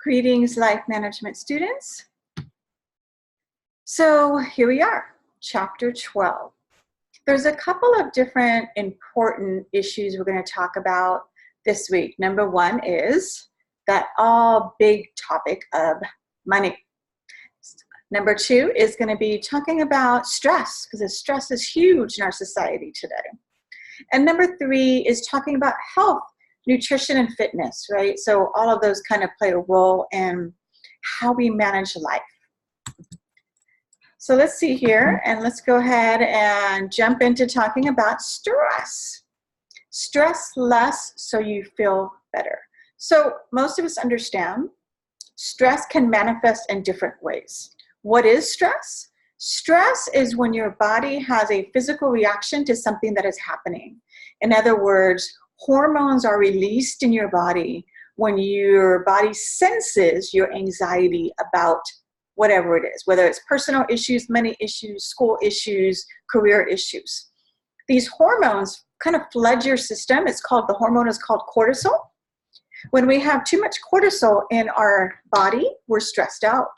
Greetings, life management students. So here we are, chapter 12. There's a couple of different important issues we're going to talk about this week. Number one is that all big topic of money. Number two is going to be talking about stress, because stress is huge in our society today. And number three is talking about health, nutrition, and fitness, right? So all of those kind of play a role in how we manage life. So let's see here, and let's go ahead and jump into talking about stress. Stress less so you feel better. So most of us understand stress can manifest in different ways. What is stress? Stress is when your body has a physical reaction to something that is happening. In other words, hormones are released in your body when your body senses your anxiety about whatever it is, whether it's personal issues, money issues, school issues, career issues. These hormones kind of flood your system. The hormone is called cortisol. When we have too much cortisol in our body, we're stressed out.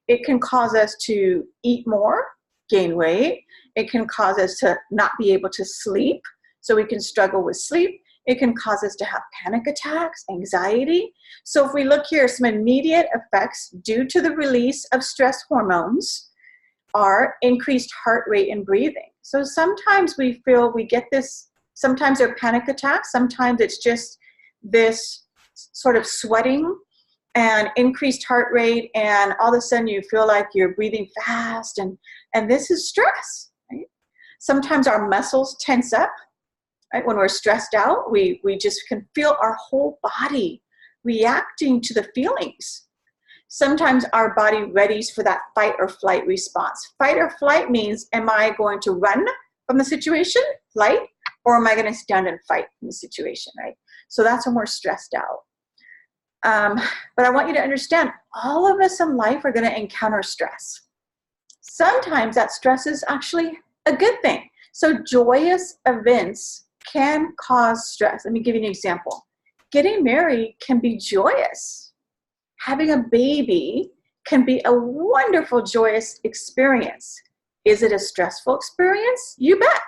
It can cause us to eat more, gain weight. It can cause us to not be able to sleep, so we can struggle with sleep. It can cause us to have panic attacks, anxiety. So if we look here, some immediate effects due to the release of stress hormones are increased heart rate and breathing. So sometimes we feel we get this, sometimes they're panic attacks, sometimes it's just this sort of sweating and increased heart rate, and all of a sudden you feel like you're breathing fast, and this is stress, right? Sometimes our muscles tense up. Right? When we're stressed out, we just can feel our whole body reacting to the feelings. Sometimes our body readies for that fight or flight response. Fight or flight means, am I going to run from the situation, flight, or am I going to stand and fight from the situation, right? So that's when we're stressed out. But I want you to understand, all of us in life are going to encounter stress. Sometimes that stress is actually a good thing. So joyous events can cause stress. Let me give you an example. Getting married can be joyous. Having a baby can be a wonderful, joyous experience. Is it a stressful experience? You bet.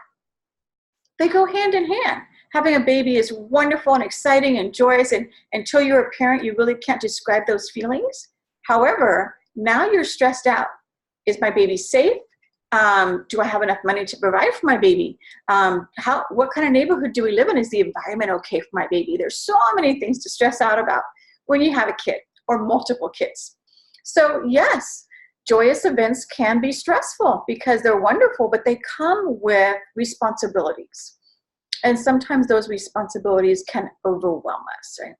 They go hand in hand. Having a baby is wonderful and exciting and joyous, and until you're a parent, you really can't describe those feelings. However, now you're stressed out. Is my baby safe? Do I have enough money to provide for my baby? What kind of neighborhood do we live in? Is the environment okay for my baby? There's so many things to stress out about when you have a kid or multiple kids. So yes, joyous events can be stressful because they're wonderful, but they come with responsibilities. And sometimes those responsibilities can overwhelm us, right?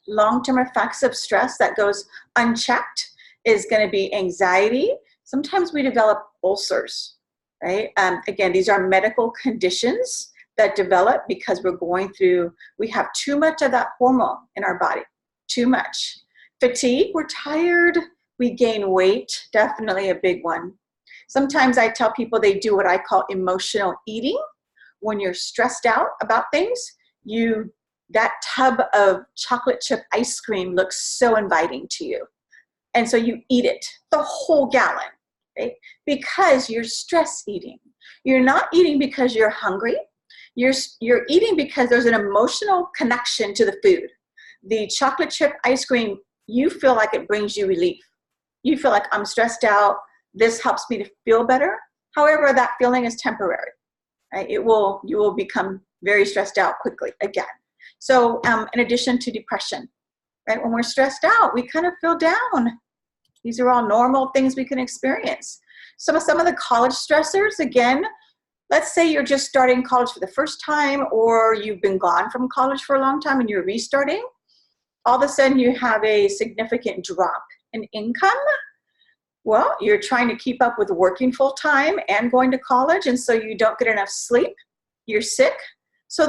Long-term effects of stress that goes unchecked is going to be anxiety. Sometimes we develop ulcers, right? Again, these are medical conditions that develop because we have too much of that hormone in our body, too much. Fatigue, we're tired, we gain weight, definitely a big one. Sometimes I tell people they do what I call emotional eating. When you're stressed out about things, that tub of chocolate chip ice cream looks so inviting to you. And so you eat it, the whole gallon, right? Because you're stress eating. You're not eating because you're hungry. You're eating because there's an emotional connection to the food. The chocolate chip ice cream, you feel like it brings you relief. You feel like, I'm stressed out. This helps me to feel better. However, that feeling is temporary. Right? You will become very stressed out quickly again. So in addition to depression, right? When we're stressed out, we kind of feel down. These are all normal things we can experience. Some of the college stressors, again, let's say you're just starting college for the first time, or you've been gone from college for a long time and you're restarting. All of a sudden you have a significant drop in income. Well, you're trying to keep up with working full time and going to college, and so you don't get enough sleep. You're sick. So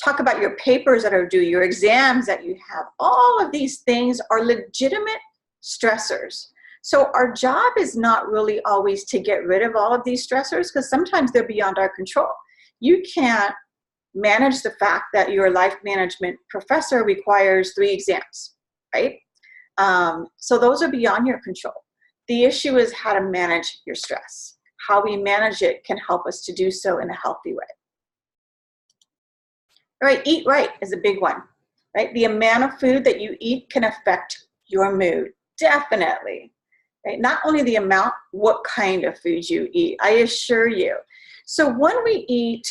talk about your papers that are due, your exams that you have. All of these things are legitimate stressors. So our job is not really always to get rid of all of these stressors, because sometimes they're beyond our control. You can't manage the fact that your life management professor requires 3 exams, right? So those are beyond your control. The issue is how to manage your stress. How we manage it can help us to do so in a healthy way. All right, eat right is a big one, right? The amount of food that you eat can affect your mood, definitely. Right? Not only the amount, what kind of food you eat, I assure you. So when we eat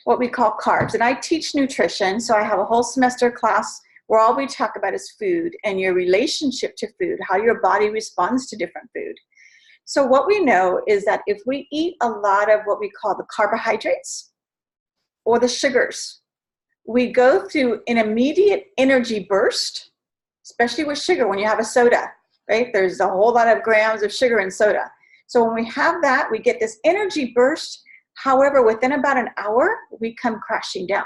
what we call carbs, and I teach nutrition, so I have a whole semester class where all we talk about is food and your relationship to food, how your body responds to different food. So what we know is that if we eat a lot of what we call the carbohydrates or the sugars, we go through an immediate energy burst, especially with sugar when you have a soda, right? There's a whole lot of grams of sugar in soda. So when we have that, we get this energy burst. However, within about an hour, we come crashing down.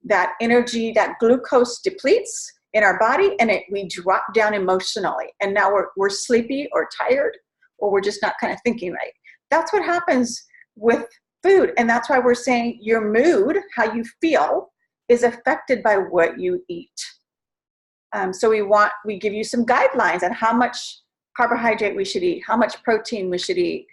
That energy, that glucose depletes in our body, and we drop down emotionally. And now we're sleepy or tired, or we're just not kind of thinking right. That's what happens with food. And that's why we're saying your mood, how you feel, is affected by what you eat. So we give you some guidelines on how much carbohydrate we should eat, how much protein we should eat,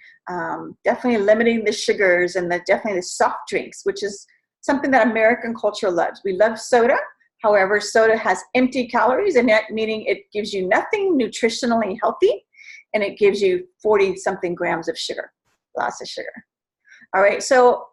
definitely limiting the sugars and definitely the soft drinks, which is something that American culture loves. We love soda. However, soda has empty calories, and that meaning it gives you nothing nutritionally healthy, and it gives you 40-something grams of sugar, lots of sugar. All right, so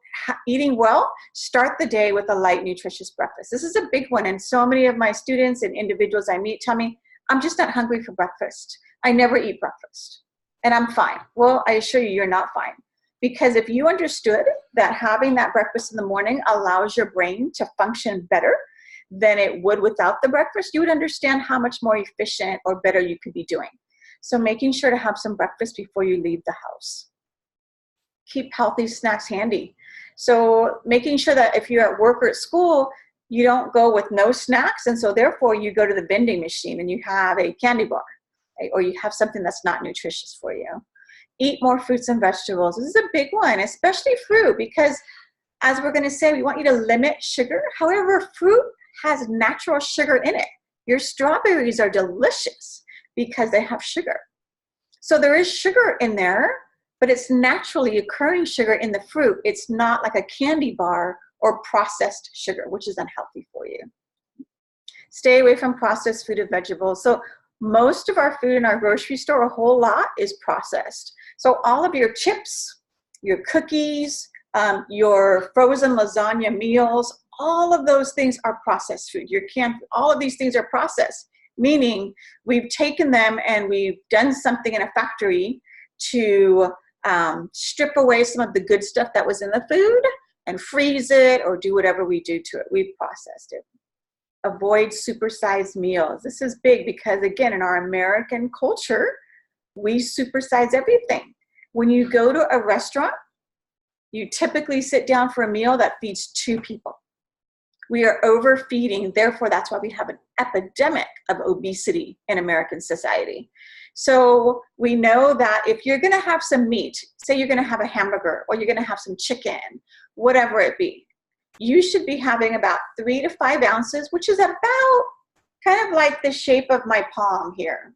eating well, start the day with a light, nutritious breakfast. This is a big one, and so many of my students and individuals I meet tell me, I'm just not hungry for breakfast. I never eat breakfast, and I'm fine. Well, I assure you, you're not fine. Because if you understood that having that breakfast in the morning allows your brain to function better than it would without the breakfast, you would understand how much more efficient or better you could be doing. So making sure to have some breakfast before you leave the house. Keep healthy snacks handy. So making sure that if you're at work or at school, you don't go with no snacks, and so therefore you go to the vending machine and you have a candy bar, right? Or you have something that's not nutritious for you. Eat more fruits and vegetables. This is a big one, especially fruit, because as we're going to say, we want you to limit sugar. However, fruit has natural sugar in it. Your strawberries are delicious because they have sugar. So there is sugar in there, but it's naturally occurring sugar in the fruit. It's not like a candy bar or processed sugar, which is unhealthy for you. Stay away from processed food and vegetables. So most of our food in our grocery store, a whole lot, is processed. So all of your chips, your cookies, your frozen lasagna meals, all of those things are processed food. Your canned food, all of these things are processed, meaning we've taken them and we've done something in a factory to strip away some of the good stuff that was in the food and freeze it or do whatever we do to it. We've processed it. Avoid supersized meals. This is big because, again, in our American culture, we supersize everything. When you go to a restaurant, you typically sit down for a meal that feeds 2 people. We are overfeeding, therefore that's why we have an epidemic of obesity in American society. So we know that if you're gonna have some meat, say you're gonna have a hamburger or you're gonna have some chicken, whatever it be, you should be having about 3 to 5 ounces, which is about kind of like the shape of my palm here.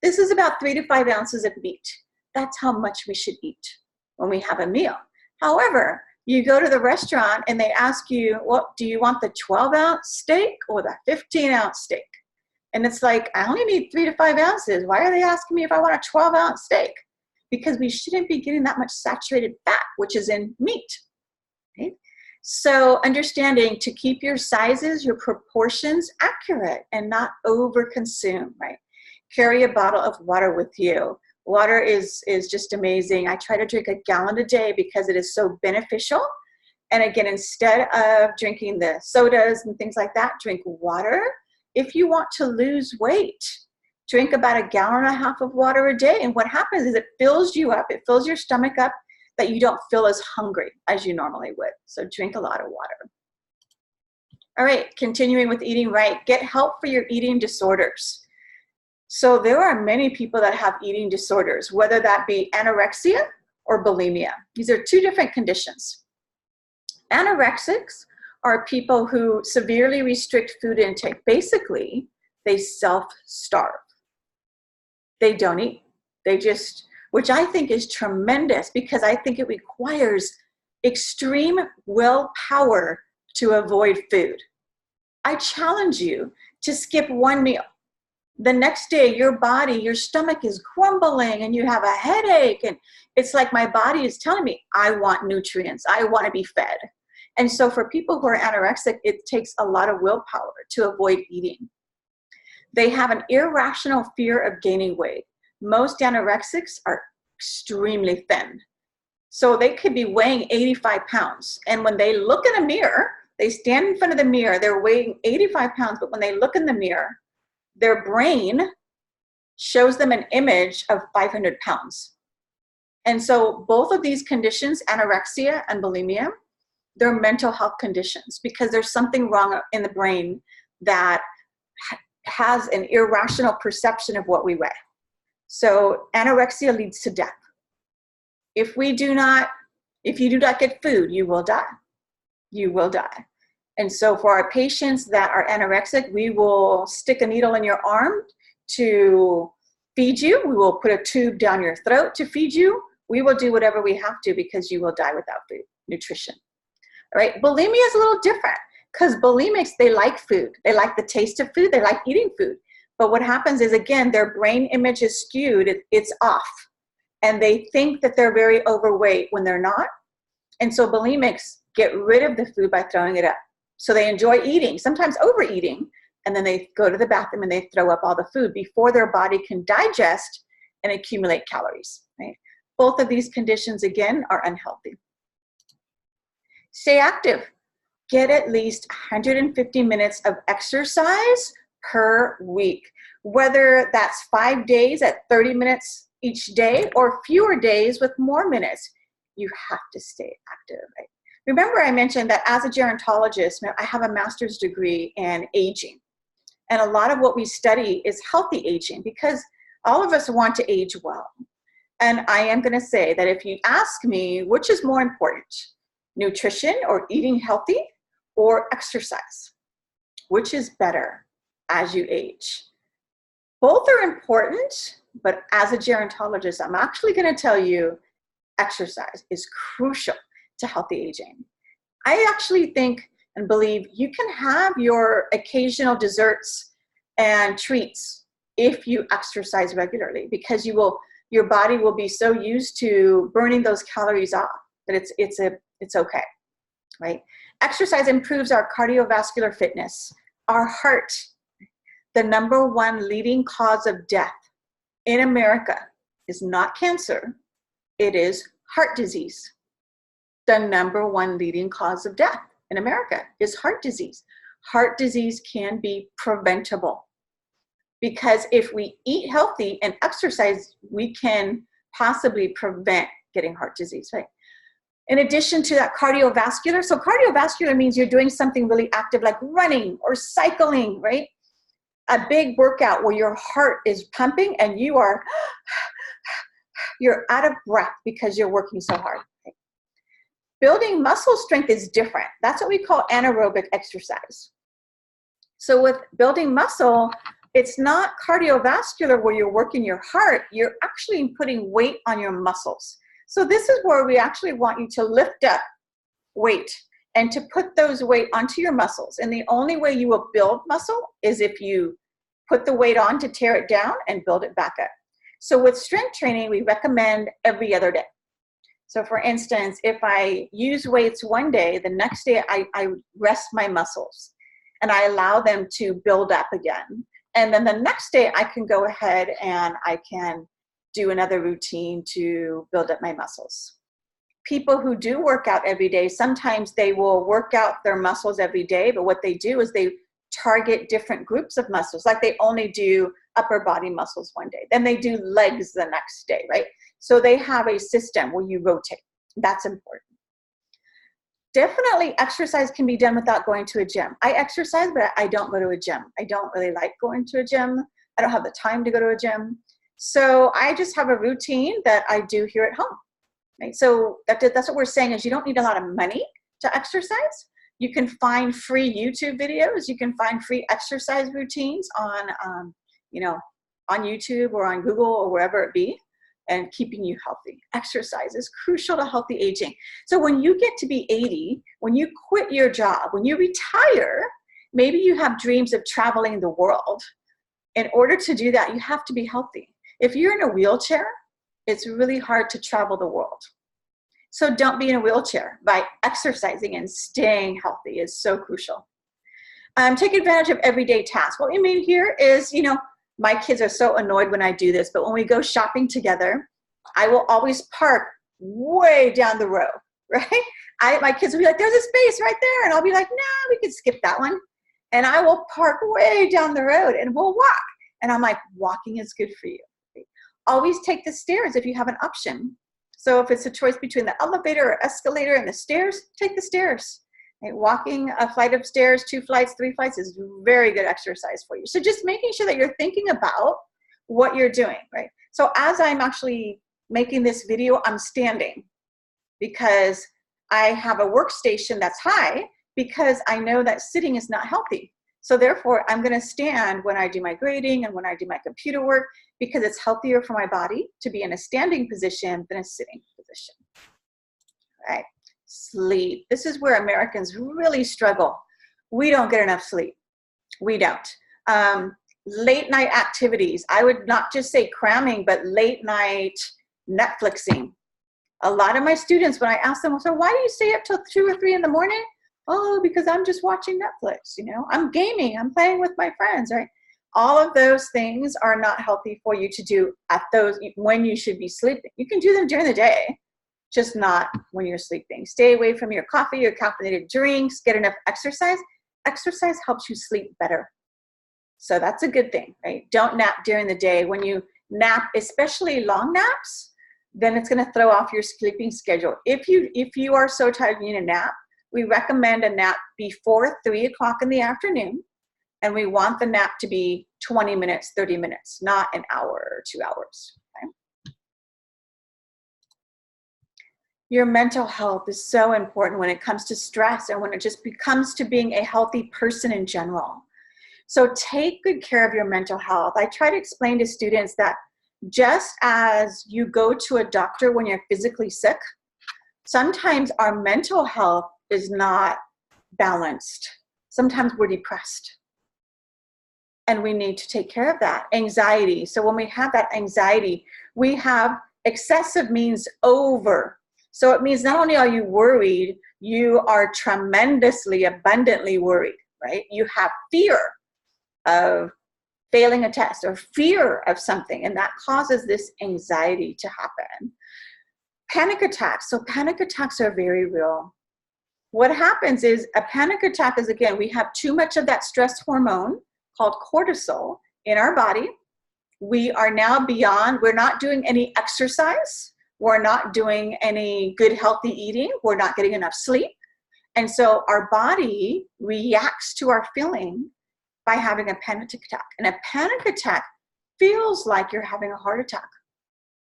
This is about 3 to 5 ounces of meat. That's how much we should eat when we have a meal. However, you go to the restaurant and they ask you, well, do you want the 12-ounce steak or the 15-ounce steak? And it's like, I only need 3 to 5 ounces. Why are they asking me if I want a 12-ounce steak? Because we shouldn't be getting that much saturated fat, which is in meat. Right? So understanding to keep your sizes, your proportions accurate and not overconsume, right? Carry a bottle of water with you. Water is just amazing. I try to drink a gallon a day because it is so beneficial. And again, instead of drinking the sodas and things like that, drink water. If you want to lose weight, drink about 1.5 gallons of water a day. And what happens is it fills you up. It fills your stomach up that you don't feel as hungry as you normally would. So drink a lot of water. All right, continuing with eating right. Get help for your eating disorders. So there are many people that have eating disorders, whether that be anorexia or bulimia. These are 2 different conditions. Anorexics are people who severely restrict food intake. Basically, they self-starve. They don't eat. They just, which I think is tremendous because I think it requires extreme willpower to avoid food. I challenge you to skip one meal. The next day, your body, your stomach is grumbling and you have a headache. And it's like my body is telling me, I want nutrients. I want to be fed. And so for people who are anorexic, it takes a lot of willpower to avoid eating. They have an irrational fear of gaining weight. Most anorexics are extremely thin. So they could be weighing 85 pounds. And when they look in a mirror, they stand in front of the mirror, they're weighing 85 pounds, but when they look in the mirror, their brain shows them an image of 500 pounds. And so both of these conditions, anorexia and bulimia, they're mental health conditions because there's something wrong in the brain that has an irrational perception of what we weigh. So anorexia leads to death. If you do not get food, you will die. You will die. And so for our patients that are anorexic, we will stick a needle in your arm to feed you. We will put a tube down your throat to feed you. We will do whatever we have to because you will die without food, nutrition. All right, bulimia is a little different because bulimics, they like food. They like the taste of food. They like eating food. But what happens is, again, their brain image is skewed. It's off. And they think that they're very overweight when they're not. And so bulimics get rid of the food by throwing it up. So they enjoy eating, sometimes overeating, and then they go to the bathroom and they throw up all the food before their body can digest and accumulate calories, right? Both of these conditions, again, are unhealthy. Stay active. Get at least 150 minutes of exercise per week, whether that's 5 days at 30 minutes each day or fewer days with more minutes. You have to stay active, right? Remember I mentioned that as a gerontologist, I have a master's degree in aging. And a lot of what we study is healthy aging because all of us want to age well. And I am going to say that if you ask me, which is more important, nutrition or eating healthy or exercise, which is better as you age? Both are important, but as a gerontologist, I'm actually going to tell you exercise is crucial to healthy aging. I actually think and believe you can have your occasional desserts and treats if you exercise regularly because your body will be so used to burning those calories off that it's okay, right? Exercise improves our cardiovascular fitness, our heart. The #1 leading cause of death in America is not cancer, it is heart disease. The #1 leading cause of death in America is heart disease. Heart disease can be preventable because if we eat healthy and exercise, we can possibly prevent getting heart disease, right? In addition to that, cardiovascular. So cardiovascular means you're doing something really active like running or cycling, right? A big workout where your heart is pumping and you're out of breath because you're working so hard. Building muscle strength is different. That's what we call anaerobic exercise. So with building muscle, it's not cardiovascular where you're working your heart. You're actually putting weight on your muscles. So this is where we actually want you to lift up weight and to put those weight onto your muscles. And the only way you will build muscle is if you put the weight on to tear it down and build it back up. So with strength training, we recommend every other day. So for instance, if I use weights one day, the next day I rest my muscles and I allow them to build up again. And then the next day I can go ahead and I can do another routine to build up my muscles. People who do work out every day, sometimes they will work out their muscles every day, but what they do is they target different groups of muscles, like they only do upper body muscles one day, then they do legs the next day, right? So they have a system where you rotate. That's important. Definitely exercise can be done without going to a gym. I exercise, but I don't go to a gym. I don't really like going to a gym. I don't have the time to go to a gym. So I just have a routine that I do here at home. Right? So that's what we're saying is you don't need a lot of money to exercise. You can find free YouTube videos. You can find free exercise routines on, on YouTube or on Google or wherever it be, and keeping you healthy. Exercise is crucial to healthy aging. So when you get to be 80, when you quit your job, when you retire, maybe you have dreams of traveling the world. In order to do that, you have to be healthy. If you're in a wheelchair, it's really hard to travel the world. So don't be in a wheelchair. By exercising and staying healthy is so crucial. Take advantage of everyday tasks. What we mean here is, you know, my kids are so annoyed when I do this, but when we go shopping together, I will always park way down the road, right? My kids will be like, there's a space right there. And I'll be like, no, we could skip that one. And I will park way down the road and we'll walk. And I'm like, walking is good for you. Always take the stairs if you have an option. So if it's a choice between the elevator or escalator and the stairs, take the stairs. Right? Walking a flight of stairs, 2 flights, 3 flights is very good exercise for you. So just making sure that you're thinking about what you're doing, right? So as I'm actually making this video, I'm standing because I have a workstation that's high because I know that sitting is not healthy. So therefore, I'm going to stand when I do my grading and when I do my computer work because it's healthier for my body to be in a standing position than a sitting position. Right? Sleep. This is where Americans really struggle. We don't get enough sleep. We don't. Late night activities. I would not just say cramming, but late night Netflixing. A lot of my students, when I ask them, so why do you stay up till 2 or 3 in the morning? Oh, because I'm just watching Netflix, you know, I'm gaming, I'm playing with my friends, right? All of those things are not healthy for you to do at those when you should be sleeping. You can do them during the day, just not when you're sleeping. Stay away from your coffee, your caffeinated drinks, get enough exercise. Exercise helps you sleep better. So that's a good thing, right? Don't nap during the day. When you nap, especially long naps, then it's going to throw off your sleeping schedule. If you are so tired you need a nap, we recommend a nap before 3 o'clock in the afternoon, and we want the nap to be 20 minutes, 30 minutes, not an hour or 2 hours. Okay? Your mental health is so important when it comes to stress and when it just becomes to being a healthy person in general. So take good care of your mental health. I try to explain to students that just as you go to a doctor when you're physically sick, sometimes our mental health is not balanced. Sometimes we're depressed. And we need to take care of that. Anxiety. So when we have that anxiety, we have excessive means over. So it means not only are you worried, you are tremendously, abundantly worried, right? You have fear of failing a test or fear of something, and that causes this anxiety to happen. Panic attacks. So panic attacks are very real. What happens is a panic attack is, again, we have too much of that stress hormone called cortisol in our body. We are now beyond, we're not doing any exercise. We're not doing any good healthy eating. We're not getting enough sleep. And so our body reacts to our feeling by having a panic attack. And a panic attack feels like you're having a heart attack.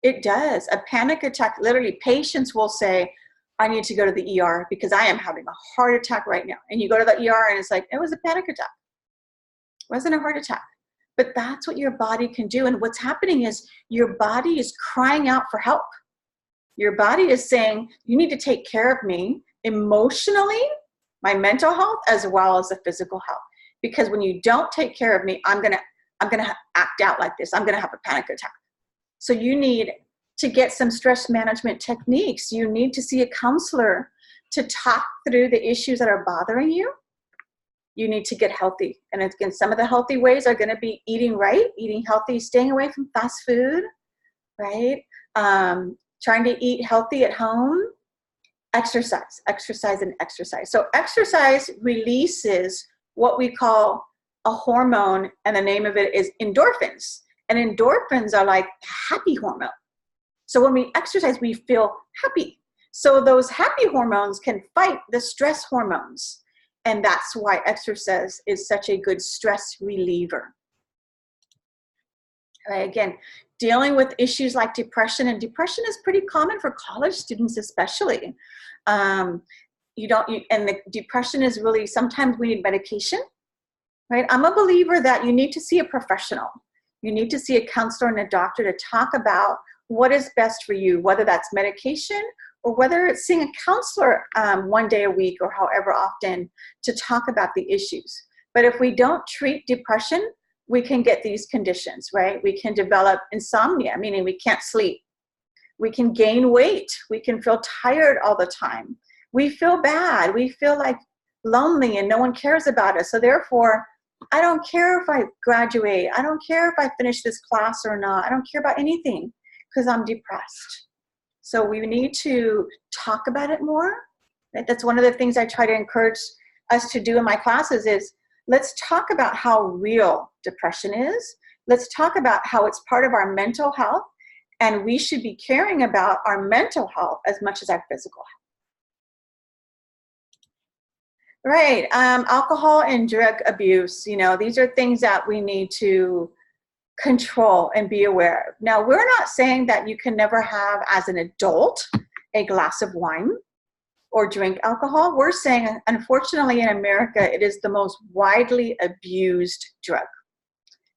It does. A panic attack, literally patients will say, I need to go to the ER because I am having a heart attack right now. And you go to the ER and it's like, it was a panic attack. It wasn't a heart attack. But that's what your body can do. And what's happening is your body is crying out for help. Your body is saying, you need to take care of me emotionally, my mental health, as well as the physical health. Because when you don't take care of me, I'm gonna act out like this. I'm gonna have a panic attack. So you need to get some stress management techniques. You need to see a counselor to talk through the issues that are bothering you. You need to get healthy. And again, some of the healthy ways are gonna be eating right, eating healthy, staying away from fast food, right? Trying to eat healthy at home. Exercise, exercise, and exercise. So exercise releases what we call a hormone, and the name of it is endorphins. And endorphins are like happy hormone. So when we exercise, we feel happy. So those happy hormones can fight the stress hormones. And that's why exercise is such a good stress reliever. Right, again, dealing with issues like depression, and depression is pretty common for college students especially. And the depression is really, sometimes we need medication, right? I'm a believer that you need to see a professional. You need to see a counselor and a doctor to talk about what is best for you, whether that's medication or whether it's seeing a counselor 1 day a week or however often to talk about the issues. But if we don't treat depression, we can get these conditions, right? We can develop insomnia, meaning we can't sleep. We can gain weight. We can feel tired all the time. We feel bad. We feel like lonely and no one cares about us. So therefore, I don't care if I graduate. I don't care if I finish this class or not. I don't care about anything because I'm depressed. So we need to talk about it more. Right? That's one of the things I try to encourage us to do in my classes is let's talk about how real depression is. Let's talk about how it's part of our mental health, and we should be caring about our mental health as much as our physical health. Right, alcohol and drug abuse, these are things that we need to control and be aware of. Now, we're not saying that you can never have, as an adult, a glass of wine or drink alcohol. We're saying, unfortunately, in America, it is the most widely abused drug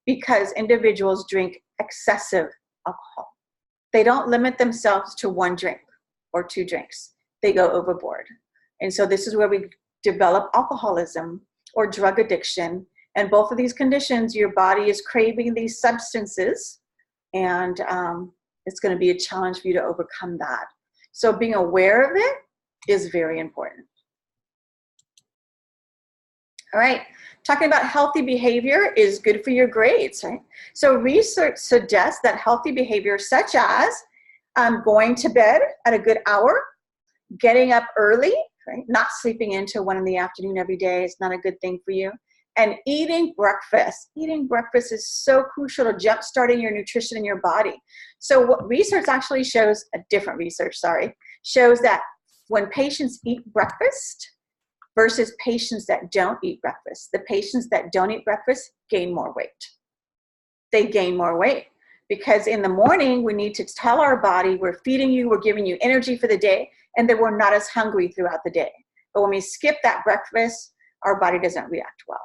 because individuals drink excessive alcohol. They don't limit themselves to 1 drink or 2 drinks. They go overboard. And so this is where we develop alcoholism or drug addiction. And both of these conditions, your body is craving these substances, and it's going to be a challenge for you to overcome that. So being aware of it is very important. All right, talking about healthy behavior is good for your grades, right? So research suggests that healthy behavior such as going to bed at a good hour, getting up early, right? Not sleeping into 1 in the afternoon every day is not a good thing for you. And eating breakfast. Eating breakfast is so crucial to jump-starting your nutrition in your body. So what research actually shows, shows that when patients eat breakfast versus patients that don't eat breakfast, the patients that don't eat breakfast gain more weight. They gain more weight because in the morning, we need to tell our body we're feeding you, we're giving you energy for the day, and that we're not as hungry throughout the day. But when we skip that breakfast, our body doesn't react well.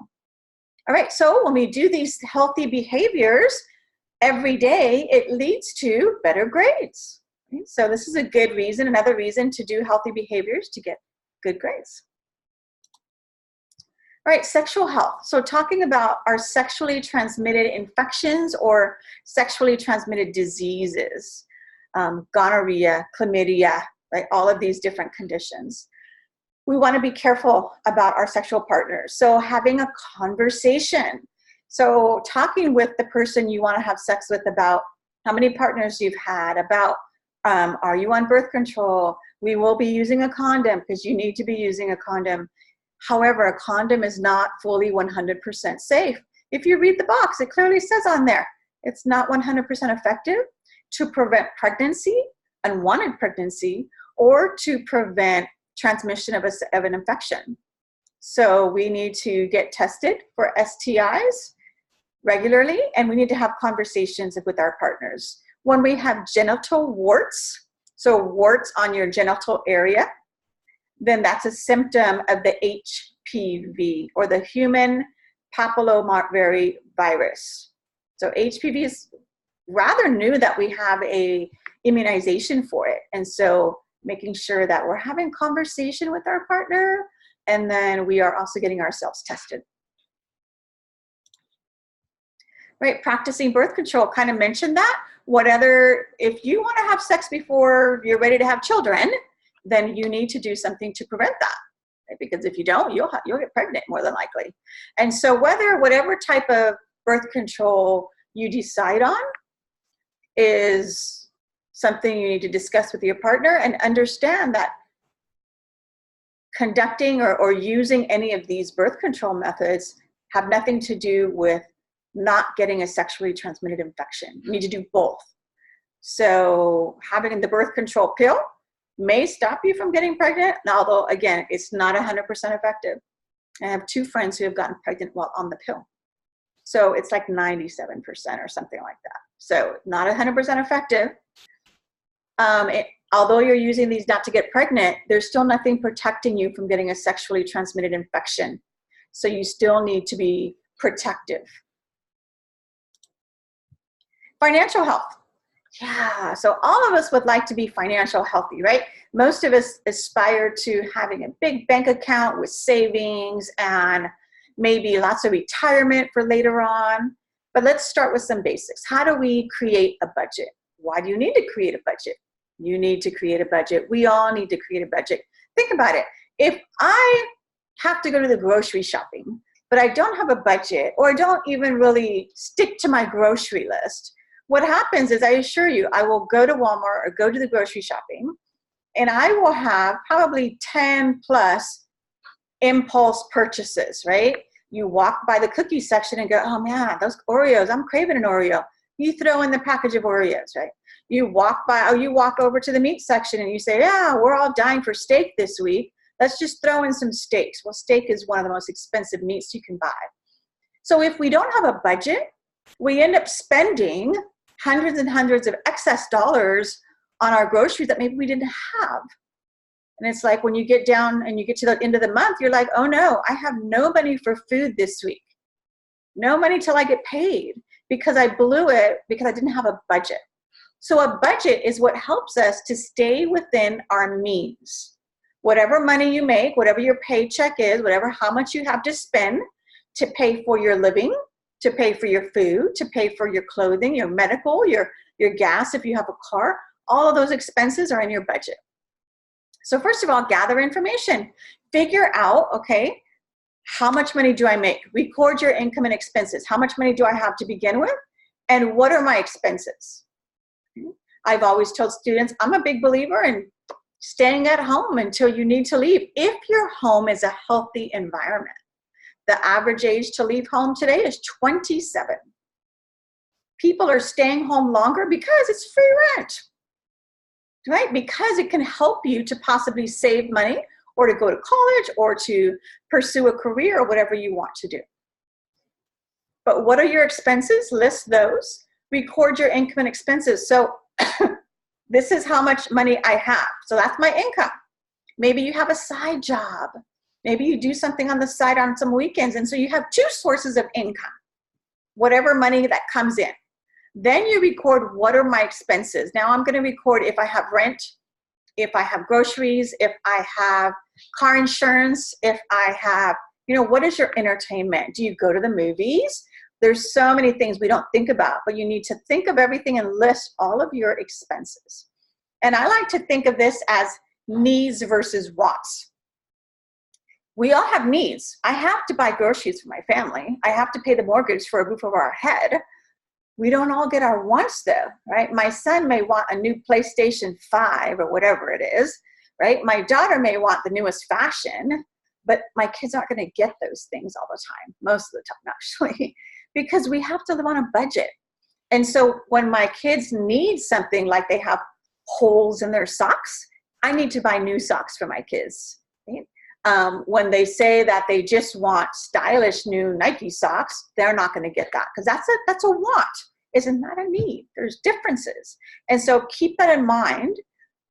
All right, so when we do these healthy behaviors every day, it leads to better grades. Okay? So this is a good reason, another reason to do healthy behaviors to get good grades. All right, sexual health. So talking about our sexually transmitted infections or sexually transmitted diseases, gonorrhea, chlamydia, right? All of these different conditions. We want to be careful about our sexual partners. So having a conversation. So talking with the person you want to have sex with about how many partners you've had, about are you on birth control? We will be using a condom because you need to be using a condom. However, a condom is not fully 100% safe. If you read the box, it clearly says on there, it's not 100% effective to prevent pregnancy, unwanted pregnancy, or to prevent transmission of an infection. So we need to get tested for STIs regularly, and we need to have conversations with our partners. When we have genital warts, so warts on your genital area, then that's a symptom of the HPV or the human papillomavirus virus. So HPV is rather new that we have a immunization for it. And so making sure that we're having conversation with our partner, and then we are also getting ourselves tested. Right, practicing birth control, kind of mentioned that. If you want to have sex before you're ready to have children, then you need to do something to prevent that. Right? Because if you don't, you'll get pregnant more than likely. And so whatever type of birth control you decide on is something you need to discuss with your partner and understand that conducting or using any of these birth control methods have nothing to do with not getting a sexually transmitted infection. You need to do both. So having the birth control pill may stop you from getting pregnant, although again, it's not 100% effective. I have 2 friends who have gotten pregnant while on the pill. So it's like 97% or something like that. So not 100% effective. Although you're using these not to get pregnant, there's still nothing protecting you from getting a sexually transmitted infection. So you still need to be protective. Financial health. Yeah, so all of us would like to be financial healthy, right? Most of us aspire to having a big bank account with savings and maybe lots of retirement for later on. But let's start with some basics. How do we create a budget? Why do you need to create a budget? You need to create a budget. We all need to create a budget. Think about it. If I have to go to the grocery shopping, but I don't have a budget, or I don't even really stick to my grocery list, what happens is, I assure you, I will go to Walmart or go to the grocery shopping, and I will have probably 10 plus impulse purchases, right? You walk by the cookie section and go, oh man, those Oreos, I'm craving an Oreo. You throw in the package of Oreos, right? You walk over to the meat section and you say, yeah, we're all dying for steak this week. Let's just throw in some steaks. Well, steak is one of the most expensive meats you can buy. So if we don't have a budget, we end up spending hundreds and hundreds of excess dollars on our groceries that maybe we didn't have. And it's like when you get down and you get to the end of the month, you're like, oh no, I have no money for food this week. No money till I get paid, because I blew it because I didn't have a budget. So a budget is what helps us to stay within our means. Whatever money you make, whatever your paycheck is, how much you have to spend to pay for your living, to pay for your food, to pay for your clothing, your medical, your gas if you have a car, all of those expenses are in your budget. So first of all, gather information. Figure out, okay, how much money do I make? Record your income and expenses. How much money do I have to begin with? And what are my expenses? I've always told students, I'm a big believer in staying at home until you need to leave. If your home is a healthy environment. The average age to leave home today is 27. People are staying home longer because it's free rent, right? Because it can help you to possibly save money, or to go to college, or to pursue a career, or whatever you want to do. But what are your expenses? List those. Record your income and expenses. So this is how much money I have. So that's my income. Maybe you have a side job. Maybe you do something on the side on some weekends, and so you have two sources of income, whatever money that comes in. Then you record, what are my expenses? Now I'm going to record if I have rent, if I have groceries, if I have car insurance, if I have, what is your entertainment? Do you go to the movies? There's so many things we don't think about, but you need to think of everything and list all of your expenses. And I like to think of this as needs versus wants. We all have needs. I have to buy groceries for my family. I have to pay the mortgage for a roof over our head. We don't all get our wants though, right? My son may want a new PlayStation 5 or whatever it is, right? My daughter may want the newest fashion, but my kids aren't going to get those things all the time, most of the time actually, because we have to live on a budget. And so when my kids need something, like they have holes in their socks, I need to buy new socks for my kids, right? When they say that they just want stylish new Nike socks, they're not going to get that, because that's a want. Isn't that a need? There's differences. And so keep that in mind,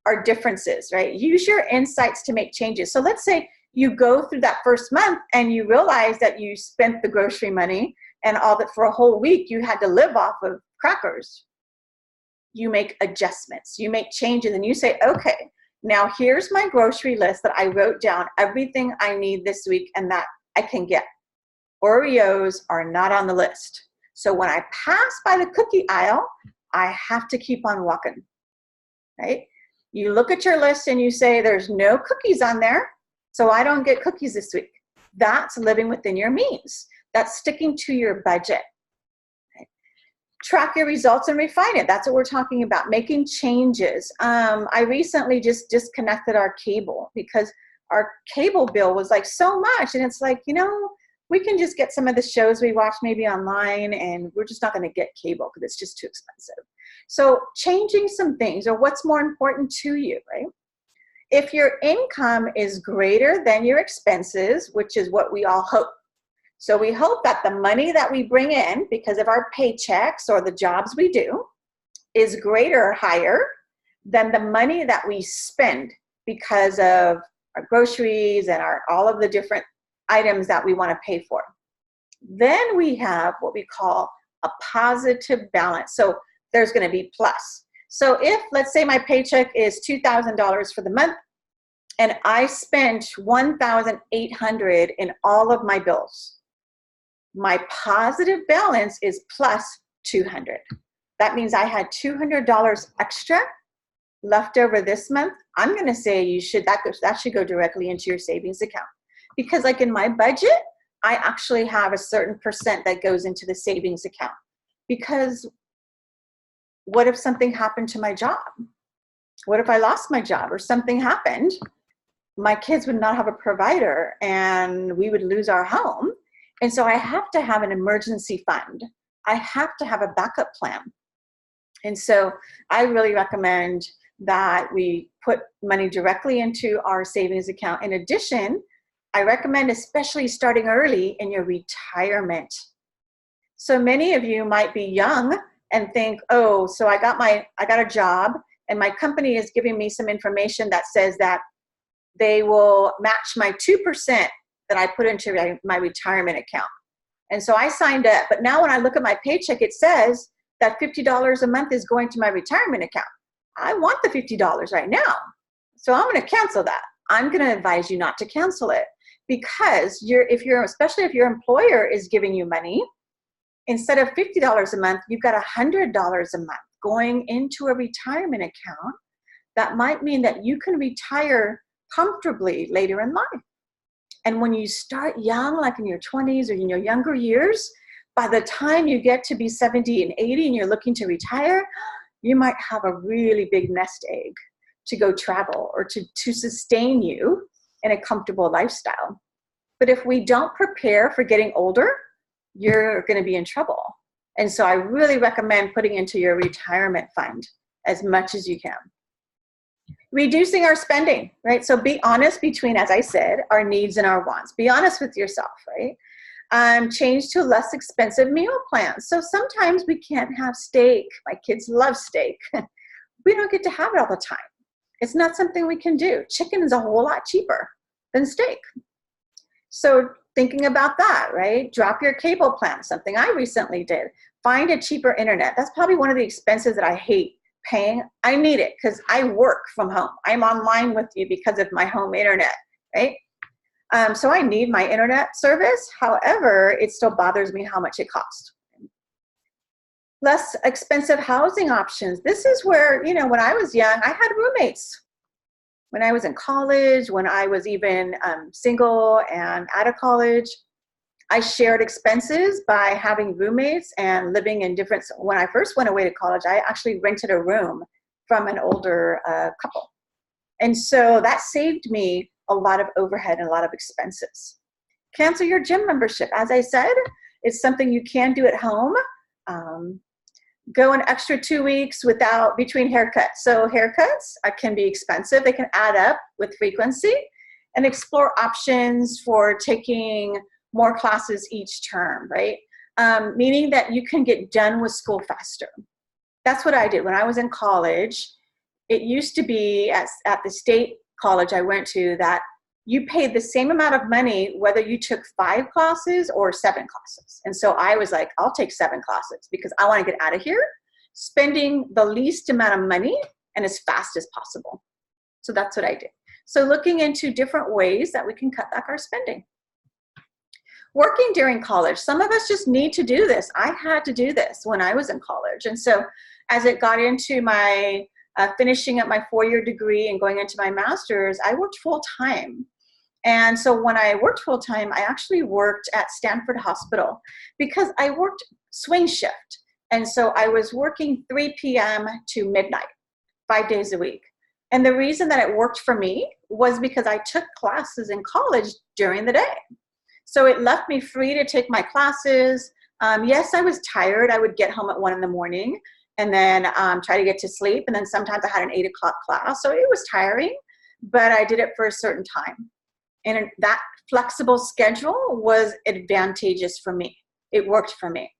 our differences, right? Use your insights to make changes. So let's say you go through that first month and you realize that you spent the grocery money and all that for a whole week you had to live off of crackers. You make adjustments, you make changes, and you say, okay, now here's my grocery list that I wrote down everything I need this week and that I can get. Oreos are not on the list. So when I pass by the cookie aisle, I have to keep on walking, right? You look at your list and you say, there's no cookies on there, so I don't get cookies this week. That's living within your means. That's sticking to your budget. Track your results and refine it. That's what we're talking about, making changes. I recently just disconnected our cable because our cable bill was like so much. And it's like, we can just get some of the shows we watch maybe online, and we're just not going to get cable because it's just too expensive. So changing some things, or what's more important to you, right? If your income is greater than your expenses, which is what we all hope. So we hope that the money that we bring in because of our paychecks or the jobs we do is greater or higher than the money that we spend because of our groceries and all of the different items that we want to pay for. Then we have what we call a positive balance. So there's going to be plus. So if, let's say my paycheck is $2,000 for the month, and I spent $1,800 in all of my bills, my positive balance is plus $200. That means I had $200 extra left over this month. I'm going to say that should go directly into your savings account, because like in my budget, I actually have a certain percent that goes into the savings account. Because what if something happened to my job? What if I lost my job or something happened? My kids would not have a provider and we would lose our home. And so I have to have an emergency fund. I have to have a backup plan. And so I really recommend that we put money directly into our savings account. In addition, I recommend especially starting early in your retirement. So many of you might be young and think, oh, so I got a job and my company is giving me some information that says that they will match my 2% that I put into my retirement account. And so I signed up, but now when I look at my paycheck, it says that $50 a month is going to my retirement account. I want the $50 right now. So I'm going to cancel that. I'm going to advise you not to cancel it, because especially if your employer is giving you money, instead of $50 a month, you've got $100 a month going into a retirement account. That might mean that you can retire comfortably later in life. And when you start young, like in your 20s or in your younger years, by the time you get to be 70 and 80 and you're looking to retire, you might have a really big nest egg to go travel or to sustain you in a comfortable lifestyle. But if we don't prepare for getting older, you're going to be in trouble. And so I really recommend putting into your retirement fund as much as you can. Reducing our spending, right? So be honest between, as I said, our needs and our wants. Be honest with yourself, right? Change to less expensive meal plans. So sometimes we can't have steak. My kids love steak. We don't get to have it all the time. It's not something we can do. Chicken is a whole lot cheaper than steak. So thinking about that, right? Drop your cable plan, something I recently did. Find a cheaper internet. That's probably one of the expenses that I hate paying. I need it because I work from home. I'm online with you because of my home internet, right? So I need my internet service. However, it still bothers me how much it costs. Less expensive housing options. This is where, when I was young, I had roommates. When I was in college, when I was even single and out of college, I shared expenses by having roommates and living in different. When I first went away to college, I actually rented a room from an older couple. And so that saved me a lot of overhead and a lot of expenses. Cancel your gym membership. As I said, it's something you can do at home. Go an extra 2 weeks between haircuts. So haircuts can be expensive. They can add up with frequency, and explore options for taking more classes each term, right? Meaning that you can get done with school faster. That's what I did when I was in college. It used to be at the state college I went to that you paid the same amount of money whether you took 5 classes or 7 classes. And so I was like, I'll take 7 classes because I want to get out of here spending the least amount of money and as fast as possible. So that's what I did. So looking into different ways that we can cut back our spending. Working during college. Some of us just need to do this. I had to do this when I was in college. And so as it got into my finishing up my 4-year degree and going into my master's, I worked full time. And so when I worked full time, I actually worked at Stanford Hospital because I worked swing shift. And so I was working 3 p.m. to midnight, 5 days a week. And the reason that it worked for me was because I took classes in college during the day. So it left me free to take my classes. Yes, I was tired. I would get home at 1 in the morning and then try to get to sleep. And then sometimes I had an 8 o'clock class. So it was tiring, but I did it for a certain time. And that flexible schedule was advantageous for me. It worked for me.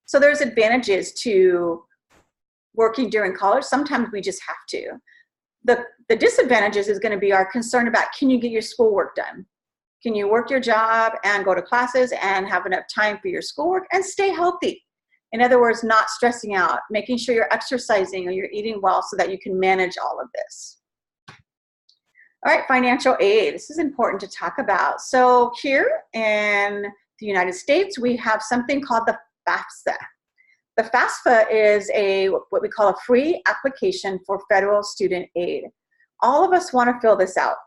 So there's advantages to working during college. Sometimes we just have to. The disadvantages is going to be our concern about, can you get your schoolwork done? Can you work your job and go to classes and have enough time for your schoolwork and stay healthy? In other words, not stressing out, making sure you're exercising or you're eating well so that you can manage all of this. All right, financial aid. This is important to talk about. So here in the United States, we have something called the FAFSA. The FAFSA is what we call a free application for federal student aid. All of us want to fill this out.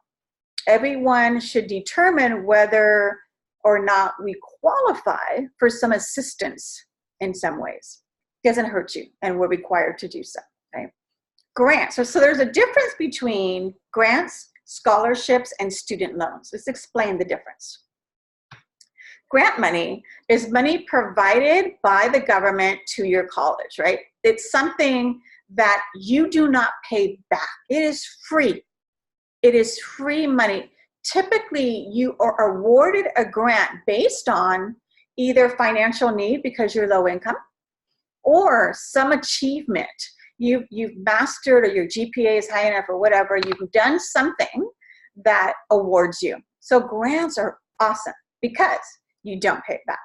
Everyone should determine whether or not we qualify for some assistance in some ways. It doesn't hurt you, and we're required to do so. Okay? Grants. So there's a difference between grants, scholarships, and student loans. Let's explain the difference. Grant money is money provided by the government to your college, right? It's something that you do not pay back. It is free. It is free money. Typically, you are awarded a grant based on either financial need because you're low income or some achievement. You've mastered, or your GPA is high enough or whatever. You've done something that awards you. So grants are awesome because you don't pay it back.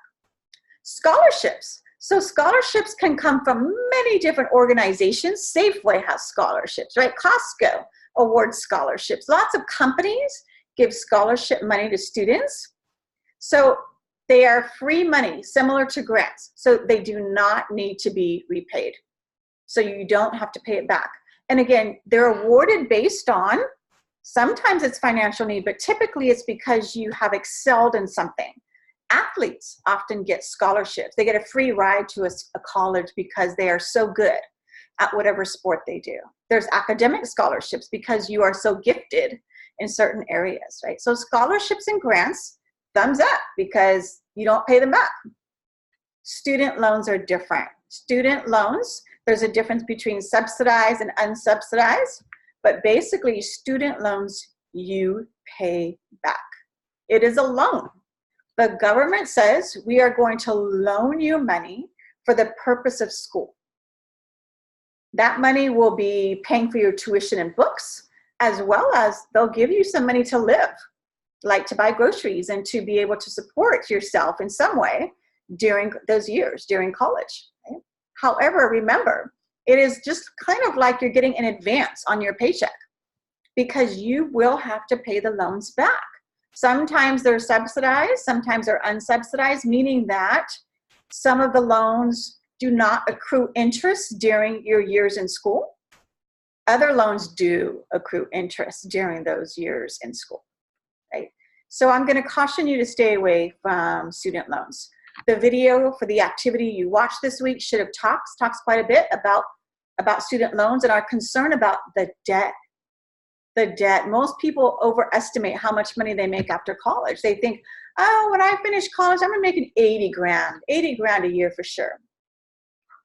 Scholarships. So scholarships can come from many different organizations. Safeway has scholarships, right? Costco awards scholarships. Lots of companies give scholarship money to students. So they are free money, similar to grants. So they do not need to be repaid. So you don't have to pay it back. And again, they're awarded based on, sometimes it's financial need, but typically it's because you have excelled in something. Athletes often get scholarships. They get a free ride to a college because they are so good at whatever sport they do. There's academic scholarships because you are so gifted in certain areas, right? So scholarships and grants, thumbs up because you don't pay them back. Student loans are different. Student loans, there's a difference between subsidized and unsubsidized, but basically student loans you pay back. It is a loan. The government says we are going to loan you money for the purpose of school. That money will be paying for your tuition and books, as well as they'll give you some money to live, like to buy groceries and to be able to support yourself in some way during those years, during college. Okay? However, remember, it is just kind of like you're getting an advance on your paycheck because you will have to pay the loans back. Sometimes they're subsidized, sometimes they're unsubsidized, meaning that some of the loans do not accrue interest during your years in school. Other loans do accrue interest during those years in school, right? So I'm going to caution you to stay away from student loans. The video for the activity you watched this week should have talks quite a bit about student loans and our concern about the debt. The debt. Most people overestimate how much money they make after college. They think, oh, when I finish college, I'm gonna make 80 grand a year for sure.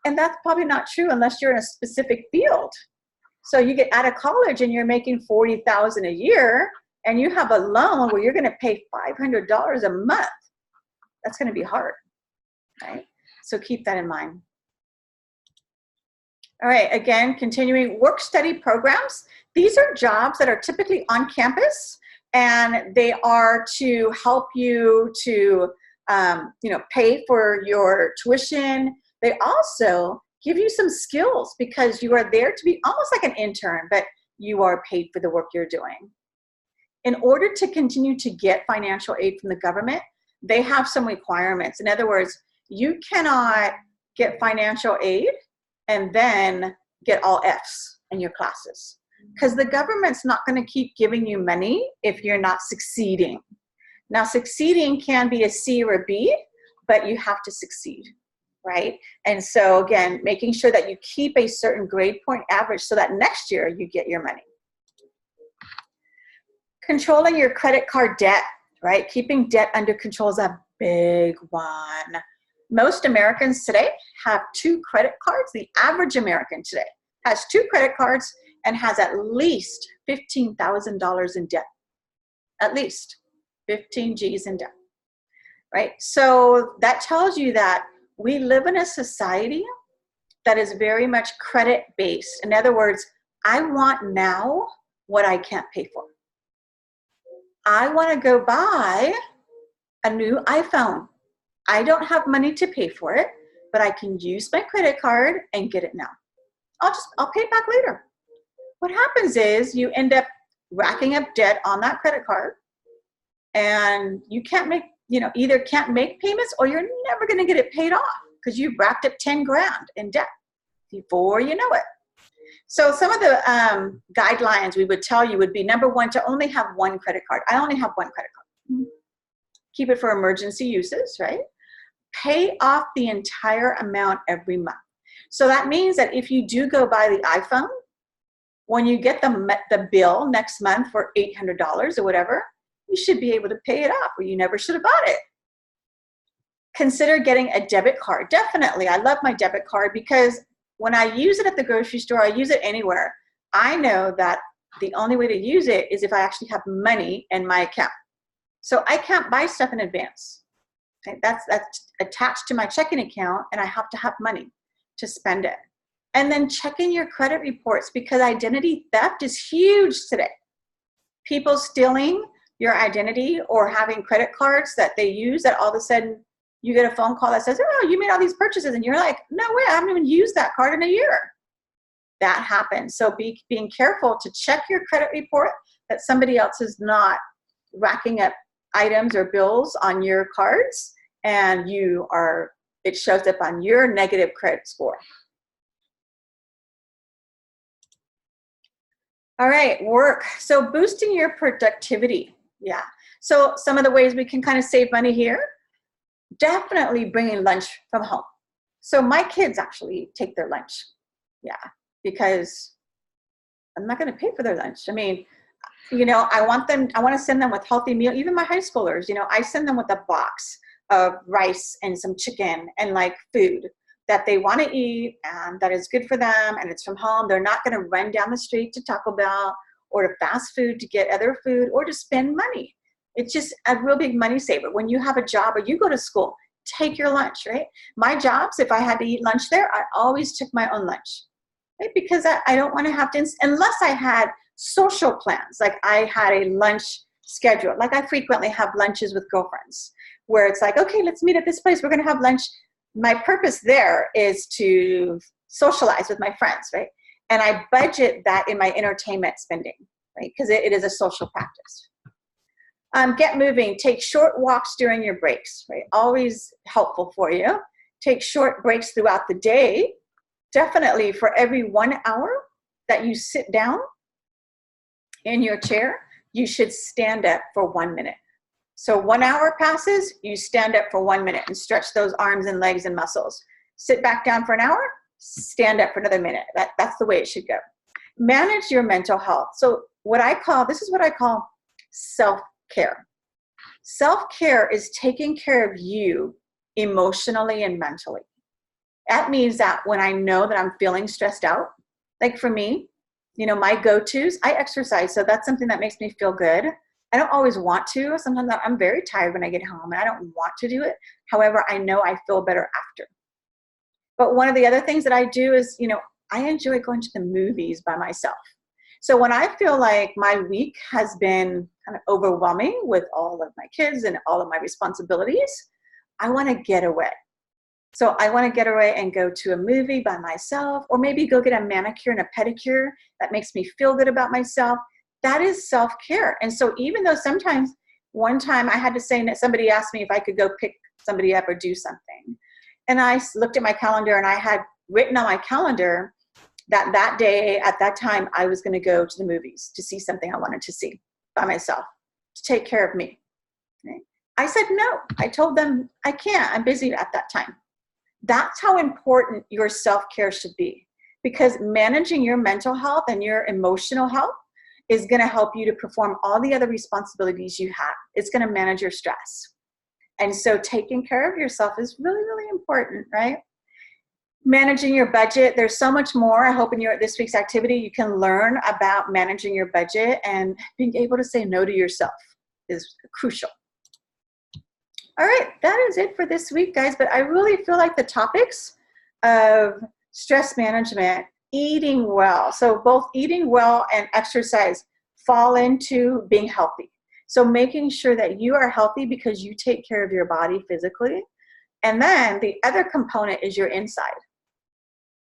And that's probably not true unless you're in a specific field. So you get out of college and you're making $40,000 a year and you have a loan where you're gonna pay $500 a month. That's gonna be hard, right? So keep that in mind. All right, again, continuing work-study programs. These are jobs that are typically on campus, and they are to help you to pay for your tuition. They also give you some skills because you are there to be almost like an intern, but you are paid for the work you're doing. In order to continue to get financial aid from the government, they have some requirements. In other words, you cannot get financial aid and then get all Fs in your classes. Because the government's not going to keep giving you money if you're not succeeding. Now, succeeding can be a C or a B, but you have to succeed, right? And so, again, making sure that you keep a certain grade point average so that next year you get your money. Controlling your credit card debt, right? Keeping debt under control is a big one. Most Americans today have 2 credit cards. The average American today has 2 credit cards and has at least $15,000 in debt. At least 15 G's in debt, right? So that tells you that we live in a society that is very much credit-based. In other words, I want now what I can't pay for. I want to go buy a new iPhone. I don't have money to pay for it, but I can use my credit card and get it now. I'll pay it back later. What happens is you end up racking up debt on that credit card, and you can't make, either can't make payments or you're never going to get it paid off because you've racked up 10 grand in debt before you know it. So some of the guidelines we would tell you would be, number one, to only have one credit card. I only have one credit card. Keep it for emergency uses, right? Pay off the entire amount every month. So that means that if you do go buy the iPhone, when you get the bill next month for $800 or whatever, you should be able to pay it off, or you never should have bought it. Consider getting a debit card. Definitely. I love my debit card because when I use it at the grocery store, I use it anywhere. I know that the only way to use it is if I actually have money in my account. So I can't buy stuff in advance. Okay? That's attached to my checking account, and I have to have money to spend it. And then checking your credit reports, because identity theft is huge today. People stealing your identity or having credit cards that they use, that all of a sudden you get a phone call that says, oh, you made all these purchases, and you're like, no way, I haven't even used that card in a year. That happens. So being careful to check your credit report that somebody else is not racking up items or bills on your cards, and it shows up on your negative credit score. All right, work. So boosting your productivity. Yeah. So some of the ways we can kind of save money here, definitely bringing lunch from home. So my kids actually take their lunch. Yeah, because I'm not going to pay for their lunch. I mean, I want to send them with healthy meal. Even my high schoolers, I send them with a box of rice and some chicken and like food that they want to eat and that is good for them, and it's from home. They're not going to run down the street to Taco Bell or to fast food to get other food or to spend money. It's just a real big money saver. When you have a job or you go to school, take your lunch, right? My jobs, if I had to eat lunch there, I always took my own lunch, right? Because I don't want to have to, unless I had social plans, like I had a lunch schedule. Like I frequently have lunches with girlfriends where it's like, okay, let's meet at this place. We're going to have lunch. My purpose there is to socialize with my friends, right? And I budget that in my entertainment spending, right? Because it is a social practice. Get moving. Take short walks during your breaks, right? Always helpful for you. Take short breaks throughout the day. Definitely for every 1 hour that you sit down in your chair, you should stand up for 1 minute. So 1 hour passes, you stand up for 1 minute and stretch those arms and legs and muscles. Sit back down for an hour, stand up for another minute. That's the way it should go. Manage your mental health. So this is what I call self-care. Self-care is taking care of you emotionally and mentally. That means that when I know that I'm feeling stressed out, like for me, my go-tos, I exercise. So that's something that makes me feel good. I don't always want to. Sometimes I'm very tired when I get home and I don't want to do it. However, I know I feel better after. But one of the other things that I do is, I enjoy going to the movies by myself. So when I feel like my week has been kind of overwhelming with all of my kids and all of my responsibilities, I want to get away. So I want to get away and go to a movie by myself, or maybe go get a manicure and a pedicure that makes me feel good about myself. That is self-care. And so even though sometimes, one time I had to say that somebody asked me if I could go pick somebody up or do something. And I looked at my calendar, and I had written on my calendar that day, at that time, I was going to go to the movies to see something I wanted to see by myself, to take care of me. Okay? I said no. I told them I can't. I'm busy at that time. That's how important your self-care should be, because managing your mental health and your emotional health is going to help you to perform all the other responsibilities you have. It's going to manage your stress. And so taking care of yourself is really, really important, right? Managing your budget. There's so much more. I hope in this week's activity, you can learn about managing your budget, and being able to say no to yourself is crucial. All right, that is it for this week, guys. But I really feel like the topics of stress management, eating well, so both eating well and exercise fall into being healthy. So making sure that you are healthy because you take care of your body physically, And then the other component is your inside.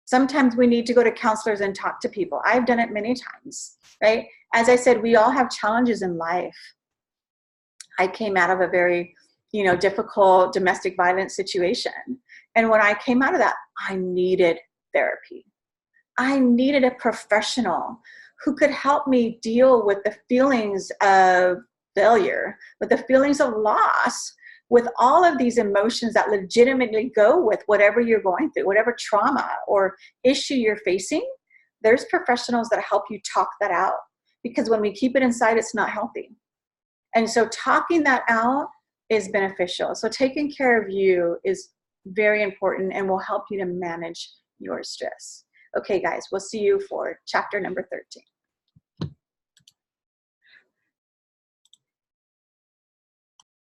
Sometimes we need to go to counselors and talk to people. I've done it many times, right? As I said, we all have challenges in life. I came out of a very, difficult domestic violence situation. And when I came out of that, I needed therapy. I needed a professional who could help me deal with the feelings of failure, with the feelings of loss, with all of these emotions that legitimately go with whatever you're going through, whatever trauma or issue you're facing. There's professionals that help you talk that out, because when we keep it inside, it's not healthy. And so talking that out is beneficial. So taking care of you is very important and will help you to manage your stress. Okay, guys, we'll see you for chapter number 13.